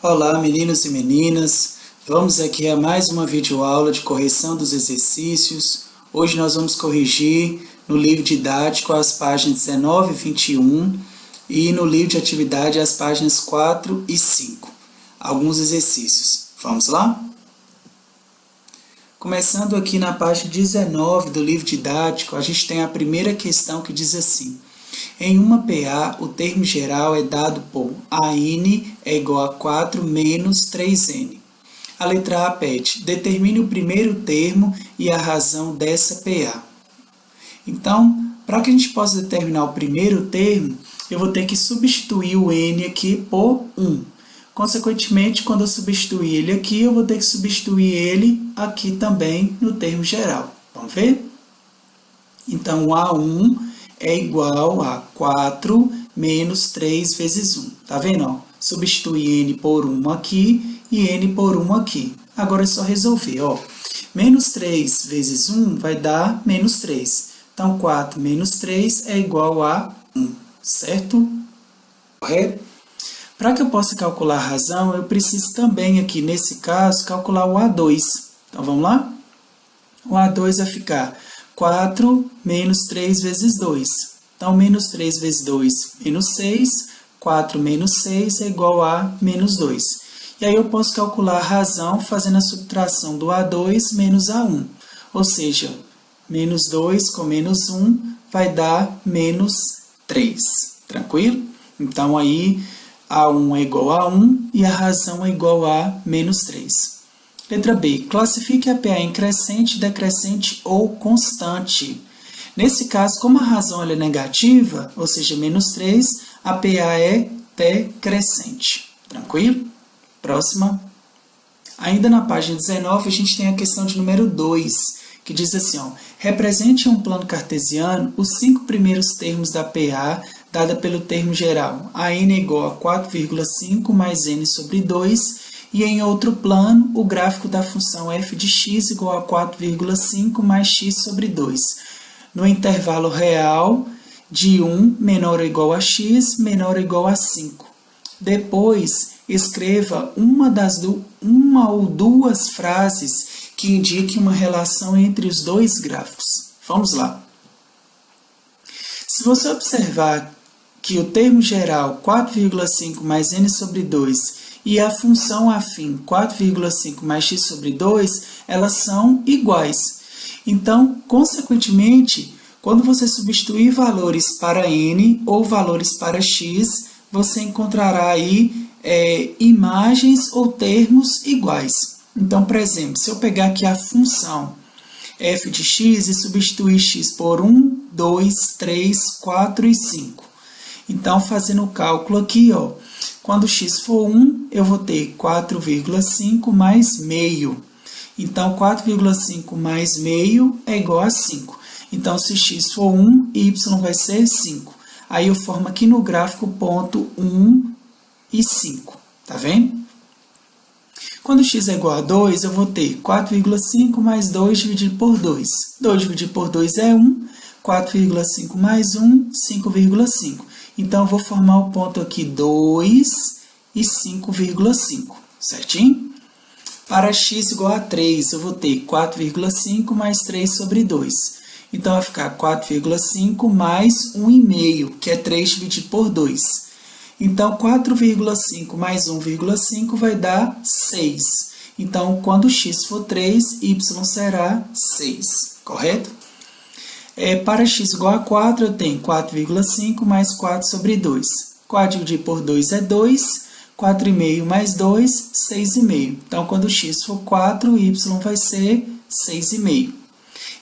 Olá, meninos e meninas. Vamos aqui a mais uma videoaula de correção dos exercícios. Hoje nós vamos corrigir no livro didático as páginas 19 e 21 e no livro de atividade as páginas 4 e 5. Alguns exercícios. Vamos lá? Começando aqui na página 19 do livro didático, a gente tem a primeira questão que diz assim: em uma PA, o termo geral é dado por AN é igual a 4 menos 3N. A letra A pede: determine o primeiro termo e a razão dessa PA. Então, para que a gente possa determinar o primeiro termo, eu vou ter que substituir o N aqui por 1. Consequentemente, quando eu substituir ele aqui, eu vou ter que substituir ele aqui também no termo geral. Vamos ver? Então, o A1 é igual a 4 menos 3 vezes 1. Tá vendo? Ó? Substitui N por 1 aqui e N por 1 aqui. Agora é só resolver. Ó. Menos 3 vezes 1 vai dar menos 3. Então, 4 menos 3 é igual a 1. Certo? Correto? Para que eu possa calcular a razão, eu preciso também aqui, nesse caso, calcular o A2. Então, vamos lá? O A2 vai ficar 4 menos 3 vezes 2. Então, menos 3 vezes 2, menos 6. 4 menos 6 é igual a menos 2. E aí eu posso calcular a razão fazendo a subtração do A2 menos A1. Ou seja, menos 2 com menos 1 vai dar menos 3. Tranquilo? Então, aí A1 é igual a 1 e a razão é igual a menos 3. Letra B. Classifique a PA em crescente, decrescente ou constante. Nesse caso, como a razão ela é negativa, ou seja, menos 3, a PA é decrescente. Tranquilo? Próxima. Ainda na página 19, a gente tem a questão de número 2, que diz assim, ó, represente em um plano cartesiano os 5 primeiros termos da PA, dada pelo termo geral. A n é igual a 4,5 mais n sobre 2, e em outro plano, o gráfico da função f de x igual a 4,5 mais x sobre 2. No intervalo real de 1 menor ou igual a x, menor ou igual a 5. Depois, escreva uma ou duas frases que indiquem uma relação entre os dois gráficos. Vamos lá. Se você observar que o termo geral 4,5 mais n sobre 2 e a função afim 4,5 mais x sobre 2, elas são iguais. Então, consequentemente, quando você substituir valores para n ou valores para x, você encontrará aí imagens ou termos iguais. Então, por exemplo, se eu pegar aqui a função f de x e substituir x por 1, 2, 3, 4 e 5. Então, fazendo o cálculo aqui, ó, quando x for 1, eu vou ter 4,5 mais meio. Então, 4,5 mais meio é igual a 5. Então, se x for 1, y vai ser 5. Aí eu formo aqui no gráfico ponto 1 e 5. Tá vendo? Quando x é igual a 2, eu vou ter 4,5 mais 2 dividido por 2. 2 dividido por 2 é 1. 4,5 mais 1, 5,5. Então, eu vou formar o ponto aqui 2 e 5,5. Certinho? Para x igual a 3, eu vou ter 4,5 mais 3 sobre 2. Então, vai ficar 4,5 mais 1,5, que é 3 dividido por 2. Então, 4,5 mais 1,5 vai dar 6. Então, quando x for 3, y será 6. Correto? Para x igual a 4, eu tenho 4,5 mais 4 sobre 2. 4 dividido por 2 é 2. 4,5 mais 2, 6,5. Então, quando x for 4, y vai ser 6,5.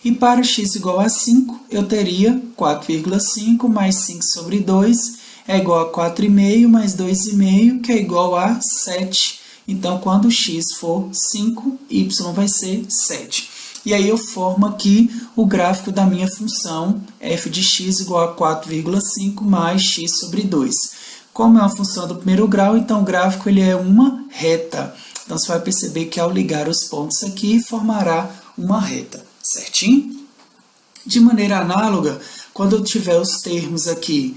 E para x igual a 5, eu teria 4,5 mais 5 sobre 2 é igual a 4,5 mais 2,5, que é igual a 7. Então, quando x for 5, y vai ser 7. E aí eu formo aqui o gráfico da minha função f de x igual a 4,5 mais x sobre 2. Como é uma função do primeiro grau, então o gráfico ele é uma reta. Então, você vai perceber que ao ligar os pontos aqui, formará uma reta. Certinho? De maneira análoga, quando eu tiver os termos aqui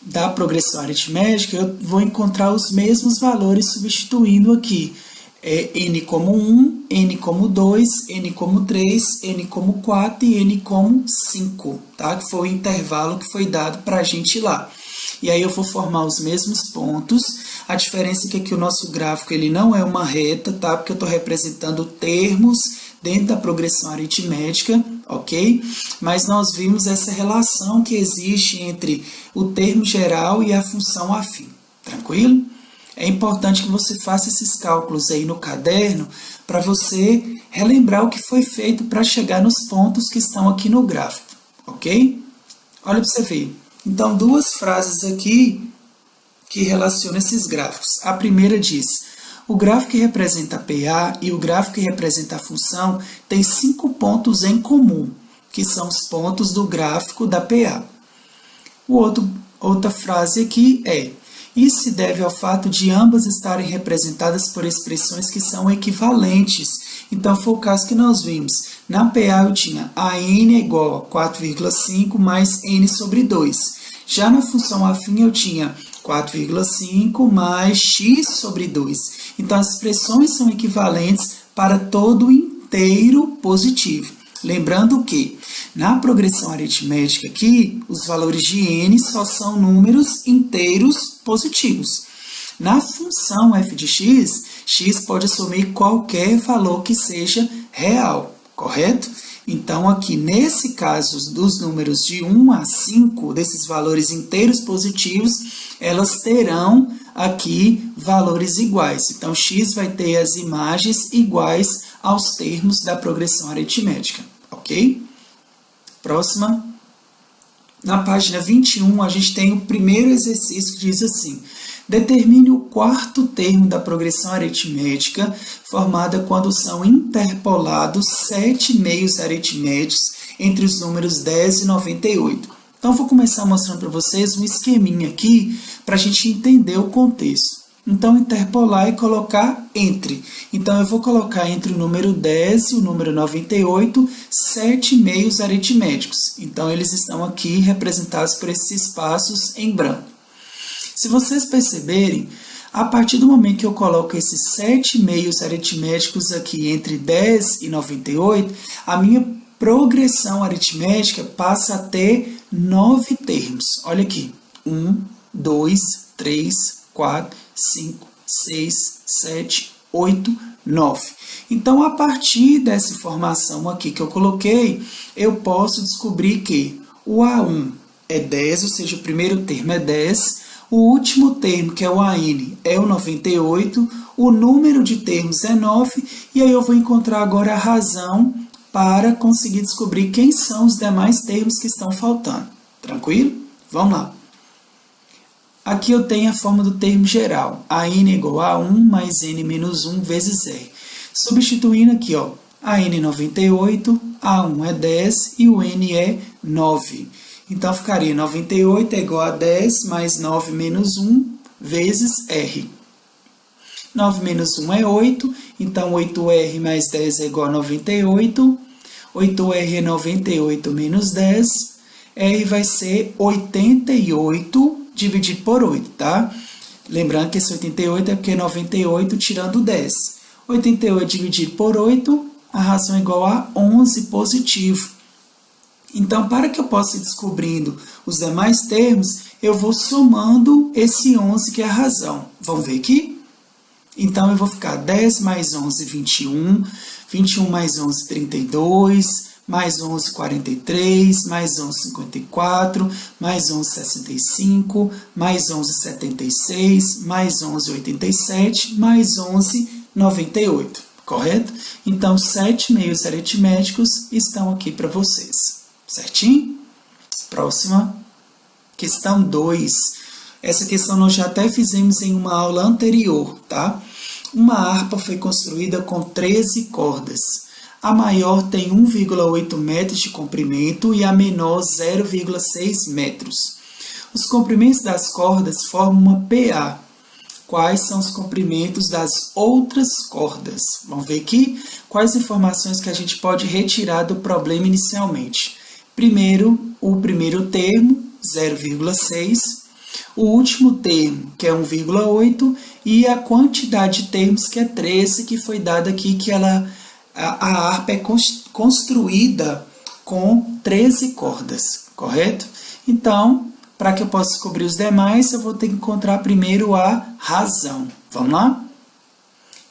da progressão aritmética, eu vou encontrar os mesmos valores substituindo aqui. N como 1, N como 2, N como 3, N como 4 e N como 5, tá? Que foi o intervalo que foi dado para a gente lá. E aí eu vou formar os mesmos pontos. A diferença é que aqui o nosso gráfico ele não é uma reta, tá? Porque eu estou representando termos dentro da progressão aritmética, ok? Mas nós vimos essa relação que existe entre o termo geral e a função afim, tranquilo? É importante que você faça esses cálculos aí no caderno para você relembrar o que foi feito para chegar nos pontos que estão aqui no gráfico, ok? Olha para você ver. Então, duas frases aqui que relacionam esses gráficos. A primeira diz: o gráfico que representa a PA e o gráfico que representa a função tem 5 pontos em comum, que são os pontos do gráfico da PA. Outra frase aqui é: isso se deve ao fato de ambas estarem representadas por expressões que são equivalentes. Então, foi o caso que nós vimos. Na PA eu tinha a n é igual a 4,5 mais n sobre 2. Já na função afim eu tinha 4,5 mais x sobre 2. Então, as expressões são equivalentes para todo inteiro positivo. Lembrando que, na progressão aritmética aqui, os valores de n só são números inteiros positivos. Na função f de x, x pode assumir qualquer valor que seja real, correto? Então, aqui, nesse caso, dos números de 1 a 5, desses valores inteiros positivos, elas terão aqui valores iguais. Então, x vai ter as imagens iguais aos termos da progressão aritmética, ok? Próxima. Na página 21, a gente tem o primeiro exercício que diz assim: determine o quarto termo da progressão aritmética formada quando são interpolados 7 meios aritméticos entre os números 10 e 98. Então, vou começar mostrando para vocês um esqueminha aqui para a gente entender o contexto. Então, interpolar e colocar entre. Então, eu vou colocar entre o número 10 e o número 98, 7 meios aritméticos. Então, eles estão aqui representados por esses espaços em branco. Se vocês perceberem, a partir do momento que eu coloco esses 7 meios aritméticos aqui entre 10 e 98, a minha progressão aritmética passa a ter 9 termos. Olha aqui. 1, 2, 3, 4, 5, 6, 7, 8, 9. Então, a partir dessa informação aqui que eu coloquei, eu posso descobrir que o A1 é 10, ou seja, o primeiro termo é 10, o último termo, que é o AN, é o 98, o número de termos é 9, e aí eu vou encontrar agora a razão para conseguir descobrir quem são os demais termos que estão faltando. Tranquilo? Vamos lá. Aqui eu tenho a forma do termo geral. A n é igual a 1 mais n menos 1 vezes r. Substituindo aqui, ó, a n é 98, a 1 é 10 e o n é 9. Então, ficaria 98 é igual a 10 mais 9 menos 1 vezes r. 9 menos 1 é 8, então 8r mais 10 é igual a 98. 8r é 98 menos 10. R vai ser 88 dividido por 8, tá? Lembrando que esse 88 é porque é 98 tirando 10. 88 dividido por 8, a razão é igual a 11 positivo. Então, para que eu possa ir descobrindo os demais termos, eu vou somando esse 11 que é a razão. Vamos ver aqui? Então, eu vou ficar 10 mais 11, 21. 21 mais 11, 32. Mais 11, 43, mais 11, 54, mais 11, 65, mais 11, 76, mais 11, 87, mais 11, 98, correto? Então, 7 meios aritméticos estão aqui para vocês, certinho? Próxima, questão 2. Essa questão nós já até fizemos em uma aula anterior, tá? Uma harpa foi construída com 13 cordas. A maior tem 1,8 metros de comprimento e a menor 0,6 metros. Os comprimentos das cordas formam uma PA. Quais são os comprimentos das outras cordas? Vamos ver aqui quais informações que a gente pode retirar do problema inicialmente. Primeiro, o primeiro termo, 0,6. o último termo, que é 1,8, e a quantidade de termos, que é 13, que foi dada aqui, que a harpa é construída com 13 cordas, correto? Então, para que eu possa descobrir os demais, eu vou ter que encontrar primeiro a razão. Vamos lá?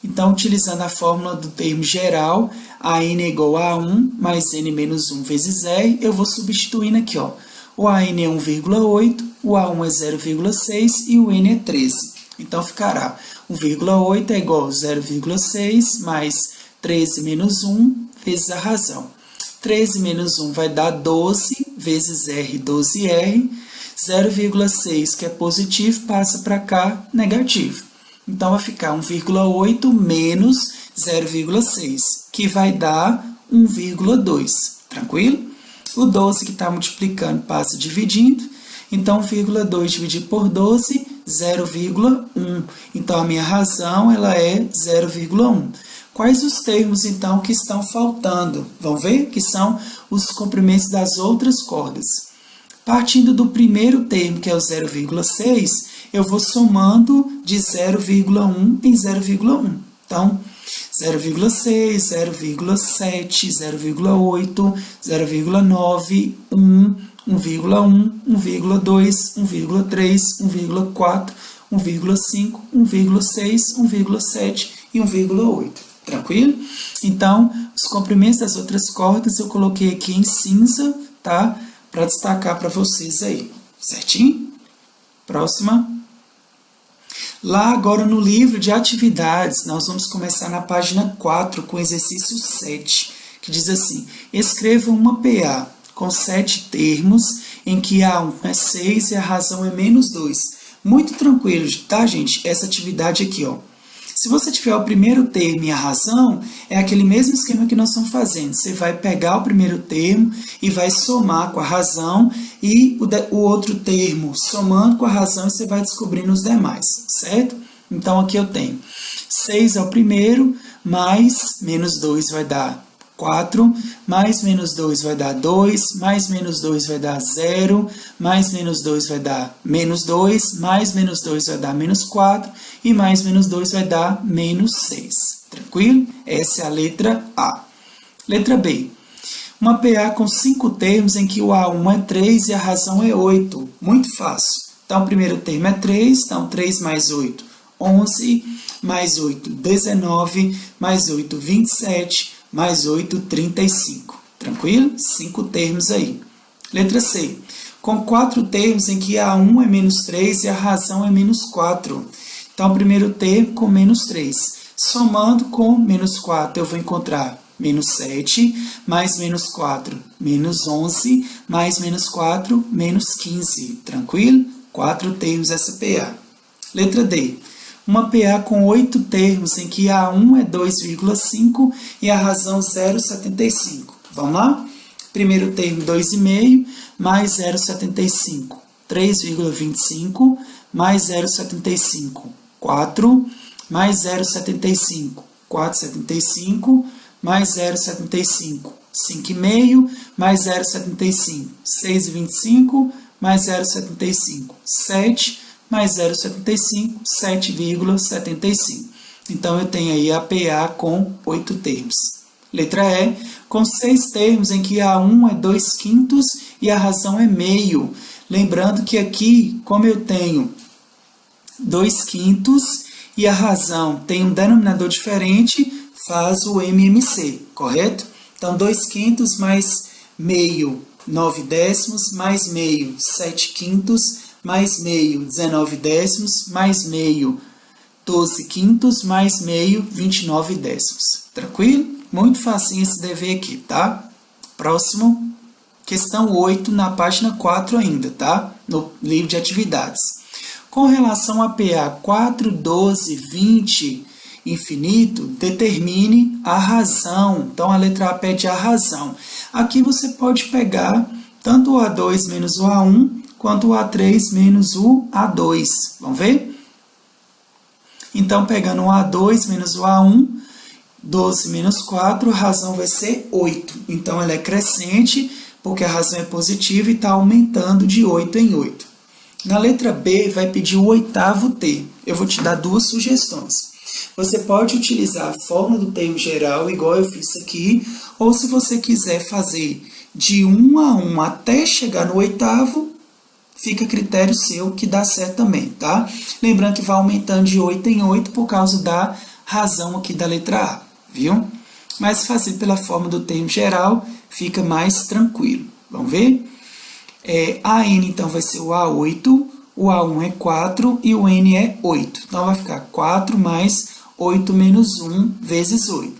Então, utilizando a fórmula do termo geral, a n é igual a 1 mais n menos 1 vezes r, eu vou substituindo aqui, ó. O an é 1,8, o a1 é 0,6 e o n é 13. Então, ficará 1,8 é igual a 0,6 mais 13 menos 1 vezes a razão. 13 menos 1 vai dar 12 vezes r, 12r. 0,6, que é positivo, passa para cá, negativo. Então, vai ficar 1,8 menos 0,6, que vai dar 1,2. Tranquilo? O 12 que está multiplicando passa dividindo. Então, 1,2 dividido por 12, 0,1. Então, a minha razão ela é 0,1. Quais os termos, então, que estão faltando? Vamos ver? Que são os comprimentos das outras cordas. Partindo do primeiro termo, que é o 0,6, eu vou somando de 0,1 em 0,1. Então, 0,6, 0,7, 0,8, 0,9, 1, 1,1, 1,2, 1,3, 1,4, 1,5, 1,6, 1,7 e 1,8. Tranquilo? Então, os comprimentos das outras cordas eu coloquei aqui em cinza, tá? Para destacar para vocês aí. Certinho? Próxima. Lá agora no livro de atividades, nós vamos começar na página 4 com o exercício 7, que diz assim: escreva uma PA com 7 termos em que A1 é 6 e a razão é menos 2. Muito tranquilo, tá, gente? Essa atividade aqui, ó. Se você tiver o primeiro termo e a razão, é aquele mesmo esquema que nós estamos fazendo. Você vai pegar o primeiro termo e vai somar com a razão e o outro termo somando com a razão e você vai descobrindo os demais, certo? Então, aqui eu tenho 6 é o primeiro, mais menos 2 vai dar 4, mais menos 2 vai dar 2, mais menos 2 vai dar 0, mais menos 2 vai dar menos 2, mais menos 2 vai dar menos 4, e mais menos 2 vai dar menos 6. Tranquilo? Essa é a letra A. Letra B. Uma PA com 5 termos em que o A1 é 3 e a razão é 8. Muito fácil. Então, o primeiro termo é 3, então 3 mais 8, 11, mais 8, 19, mais 8, 27, mais 8, 35. Tranquilo? 5 termos aí. Letra C. Com 4 termos em que A1 é menos 3 e a razão é menos 4. Então, o primeiro termo com menos 3. Somando com menos 4, eu vou encontrar menos 7, mais menos 4, menos 11, mais menos 4, menos 15. Tranquilo? 4 termos essa PA. Letra D. Uma PA com 8 termos em que A1 é 2,5 e a razão 0,75. Vamos lá? Primeiro termo 2,5 mais 0,75. 3,25 mais 0,75. 4 mais 0,75. 4,75 mais 0,75. 5,5 mais 0,75. 6,25 mais 0,75. 7 mais 0,75, 7,75. Então, eu tenho aí a PA com 8 termos. Letra E, com 6 termos em que A1 é 2/5 e a razão é meio. Lembrando que aqui, como eu tenho 2/5 e a razão tem um denominador diferente, faz o MMC, correto? Então, 2/5 mais meio, 9/10, mais meio, 7/5, mais meio, 19/10, mais meio, 12/5, mais meio, 29/10. Tranquilo? Muito facinho esse dever aqui, tá? Próximo, questão 8, na página 4 ainda, tá? No livro de atividades. Com relação a PA 4, 12, 20, infinito, determine a razão. Então, a letra A pede a razão. Aqui você pode pegar tanto o A2 menos o A1, quanto o A3 menos o A2. Vamos ver? Então, pegando o A2 menos o A1, 12 menos 4, a razão vai ser 8. Então, ela é crescente, porque a razão é positiva e está aumentando de 8 em 8. Na letra B, vai pedir o oitavo termo. Eu vou te dar duas sugestões. Você pode utilizar a fórmula do termo geral, igual eu fiz aqui, ou se você quiser fazer de 1 a 1 até chegar no oitavo, fica a critério seu, que dá certo também, tá? Lembrando que vai aumentando de 8 em 8 por causa da razão aqui da letra A, viu? Mas fazer pela forma do termo geral, fica mais tranquilo. Vamos ver? AN, então, vai ser o A8, o A1 é 4 e o N é 8. Então, vai ficar 4 mais 8 menos 1 vezes 8.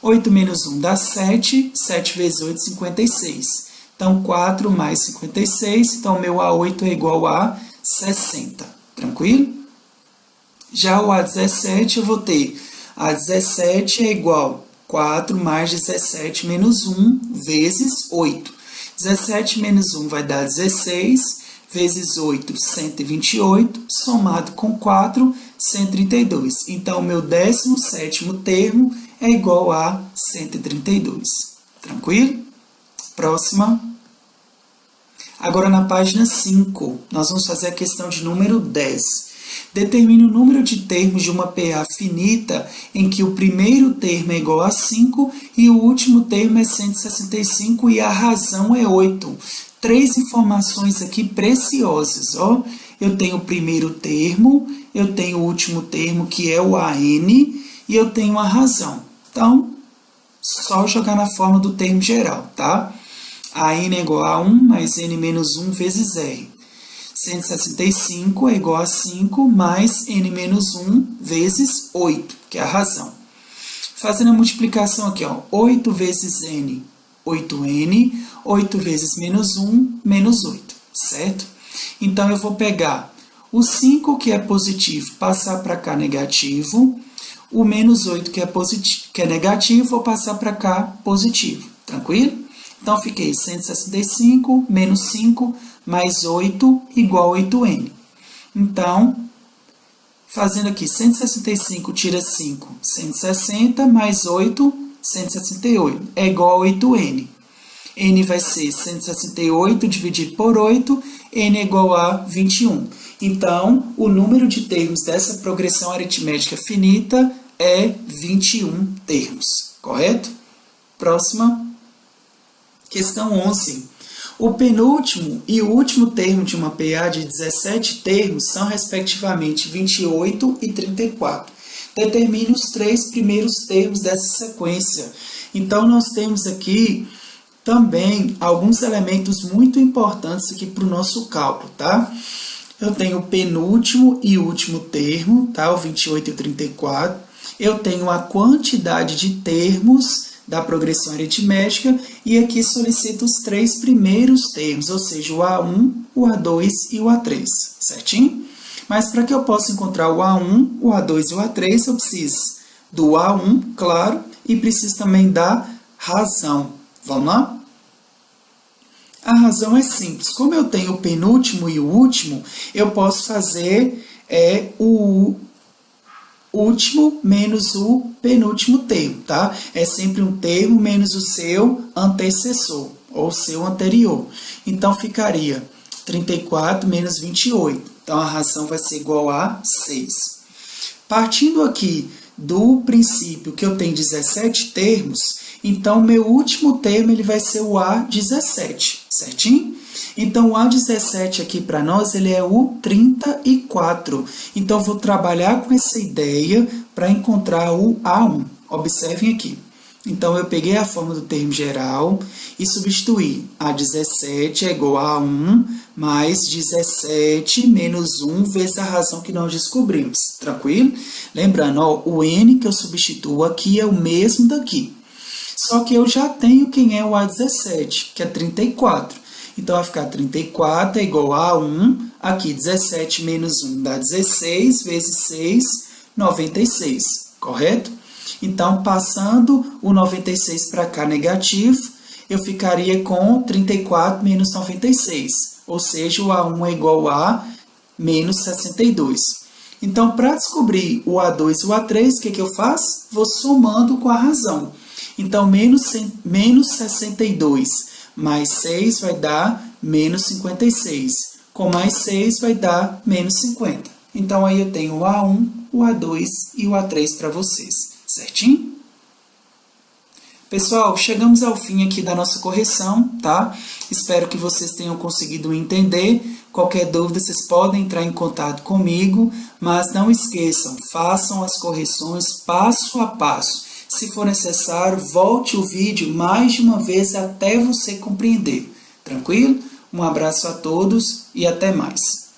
8 menos 1 dá 7, 7 vezes 8, 56. Então, 4 mais 56, então, meu A8 é igual a 60. Tranquilo? Já o A17, eu vou ter A17 é igual a 4 mais 17 menos 1 vezes 8. 17 menos 1 vai dar 16, vezes 8, 128, somado com 4, 132. Então, o meu 17º termo é igual a 132. Tranquilo? Próxima. Agora, na página 5, nós vamos fazer a questão de número 10. Determine o número de termos de uma PA finita em que o primeiro termo é igual a 5 e o último termo é 165 e a razão é 8. Três informações aqui preciosas. Ó. Eu tenho o primeiro termo, eu tenho o último termo, que é o AN, e eu tenho a razão. Então, só jogar na forma do termo geral, tá? AN é igual a 1 mais N menos 1 vezes R. 165 é igual a 5 mais N menos 1 vezes 8, que é a razão. Fazendo a multiplicação aqui, ó, 8 vezes N, 8N, 8 vezes menos 1, menos 8, certo? Então, eu vou pegar o 5, que é positivo, passar para cá negativo, o menos 8, que é negativo, vou passar para cá positivo, tranquilo? Então, fiquei 165 menos 5 mais 8 igual a 8N. Então, fazendo aqui 165 tira 5, 160 mais 8, 168, é igual a 8N. N vai ser 168 dividido por 8, N é igual a 21. Então, o número de termos dessa progressão aritmética finita é 21 termos, correto? Próxima. Questão 11. O penúltimo e o último termo de uma PA de 17 termos são, respectivamente, 28 e 34. Determine os três primeiros termos dessa sequência. Então, nós temos aqui também alguns elementos muito importantes aqui para o nosso cálculo, tá? Eu tenho o penúltimo e o último termo, tá? O 28 e o 34. Eu tenho a quantidade de termos da progressão aritmética e aqui solicito os três primeiros termos, ou seja, o A1, o A2 e o A3, certinho? Mas para que eu possa encontrar o A1, o A2 e o A3, eu preciso do A1, claro, e preciso também da razão. Vamos lá? A razão é simples. Como eu tenho o penúltimo e o último, eu posso fazer o último menos o penúltimo termo, tá? É sempre um termo menos o seu antecessor, ou seu anterior. Então, ficaria 34 menos 28. Então, a razão vai ser igual a 6. Partindo aqui do princípio que eu tenho 17 termos, então, meu último termo ele vai ser o A17, certinho? Então, o A17 aqui para nós, ele é o 34. Então, eu vou trabalhar com essa ideia para encontrar o A1. Observem aqui. Então, eu peguei a forma do termo geral e substituí. A17 é igual a 1 mais 17 menos 1 vezes a razão que nós descobrimos. Tranquilo? Lembrando, ó, o N que eu substituo aqui é o mesmo daqui. Só que eu já tenho quem é o A17, que é 34. Então, vai ficar 34 é igual a 1. Aqui, 17 menos 1 dá 16, vezes 6, 96. Correto? Então, passando o 96 para cá negativo, eu ficaria com 34 menos 96. Ou seja, o A1 é igual a menos 62. Então, para descobrir o A2 e o A3, o que eu faço? Vou somando com a razão. Então, menos 62 mais 6 vai dar menos 56. com mais 6 vai dar menos 50. Então, aí eu tenho o A1, o A2 e o A3 para vocês, certinho? Pessoal, chegamos ao fim aqui da nossa correção, tá? Espero que vocês tenham conseguido entender. Qualquer dúvida, vocês podem entrar em contato comigo, mas não esqueçam, façam as correções passo a passo. Se for necessário, volte o vídeo mais de uma vez até você compreender. Tranquilo? Um abraço a todos e até mais.